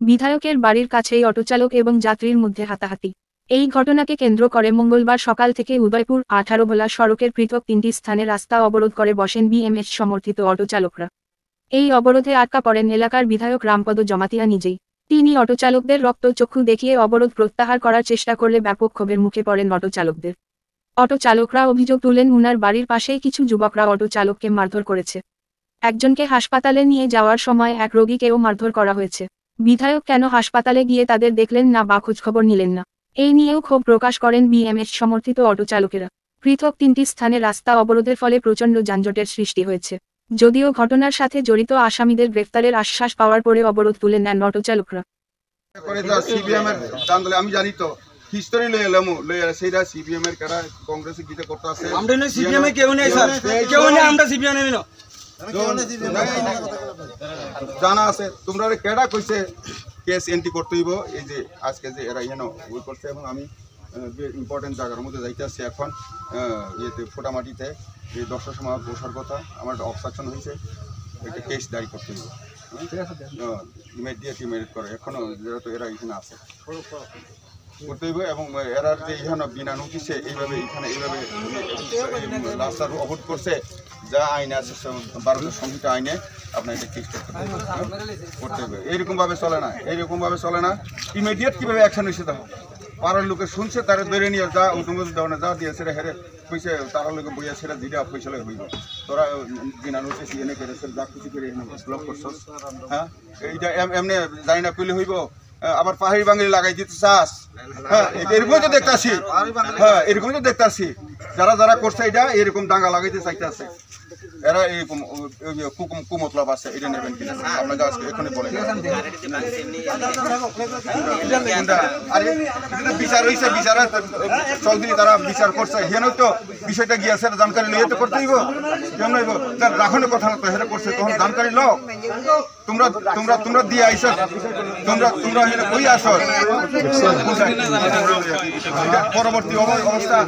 বিধায়কের বাড়ির কাছেই অটোচালক এবং যাত্রীর মধ্যে হাতাহাতি। এই ঘটনাকে কেন্দ্র করে মঙ্গলবার সকাল থেকে উদয়পুর 18 ভোলা সড়কের পৃথক 3টি স্থানে রাস্তা অবরোধ করে বসেন বিএমএস সমর্থিত অটোচালকরা। এই অবরোধে আটকা পড়েন এলাকার বিধায়ক রামপদ জমাতিয়া নিজেই। তিনি অটোচালকদের রক্তচক্ষু দেখিয়ে অবরোধ প্রত্যাহার করার চেষ্টা করলে ব্যাপক ক্ষোভের মুখে পড়েন অটোচালকদের। অটোচালকরা অভিযোগ তুলেন উনার বাড়ির পাশেই কিছু যুবকরা অটোচালককে মারধর করেছে। একজনকে হাসপাতালে নিয়ে যাওয়ার সময় এক রোগীকেও মারধর করা হয়েছে। বিধায়ক কেন হাসপাতালে গিয়ে তাদের দেখলেন না বা খোঁজখবর নিলেন না, এই নিয়েও ক্ষোভ প্রকাশ করেন বিএমএস সমর্থিত অটোচালকেরা। পৃথক 3টি স্থানে রাস্তা অবরোধের ফলে প্রচণ্ড যানজটের সৃষ্টি হয়েছে। যদিও ঘটনার সাথে জড়িত আসামিদের গ্রেফতারের আশ্বাস পাওয়ার পরে অবরোধ তুলে নেন অটোচালকরা। আমি জানি তো হিস্টোরি লই এলাম লই সেইটা সিপিএম এর কারা কংগ্রেসে গিতে করতে আছে আমরা না সিপিএম এ কেউ নেই স্যার, কেউ নেই, আমরা সিপিএম নেই না জানা আছে। তোমরা কেডা কইছে কেস এন্ট্রি করতে হইব, এই যে আজকে যে এরা এখানে ওই করছে এবং আমি যে ইম্পর্টেন্ট জায়গার মধ্যে যাইতে আসছি এখন ইয়েতে ফোটামাটিতে এই 10টার সময় বসার কথা, আমার অবস্ট্রাকশন হয়েছে, একটা কেস দায়ী করতে হইব। ইমিডিয়েট করে এখনো যেহেতু এরা এখানে আছে করতে হইব এবং এরার যে এখানে বিনা নোটিশে এইভাবে এখানে এইভাবে রাস্তার অবরোধ করছে, যা আইন আছে ভারতের সংহিতা আইনে আপনার এটা কেস করতে হবে। এইরকমভাবে চলে না, এইরকমভাবে চলে না। ইমিডিয়েট কীভাবে অ্যাকশন হয়েছে দেখো, পাড়ার লোকে শুনছে তারা বেড়ে নিয়ে যা অটোমোবাইল দেওয়া না যা দিয়ে সেটা হেরে পয়সা তারা লোকে বইয়া সেটা দিলে পয়সা হইব। তোরা বিনা নোটিশ এনে করে যা খুশি করে ব্লক করছস, হ্যাঁ এইটা এমনি জানি না পেলে হইব। আবার পাহাড়ি বাঙালি লাগাই দিতে চাস, হ্যাঁ এরকমই তো দেখতে আসি, হ্যাঁ এরকমই তো দেখতে আসি। যারা যারা করছে এটা এরকম দাঙ্গা লাগাইতে চাইতে আছে, এরা এরকম কুমতলব আছে, এটা নেবেন কিনা আপনাকে আজকে এখানে বলে বিচার হয়েছে, বিচারে চৌধুরী তারা বিচার করছে, হেন তো বিষয়টা গিয়েছে জানকারি লইয়ে তো করতে হইব, কেমন হইব তার রাখনের কথা তো হেরে করছে, তখন জানকারি লো তোমরা তোমরা তোমরা দিয়ে আইস, তোমরা তোমরা কই আস পরবর্তী অবস্থা।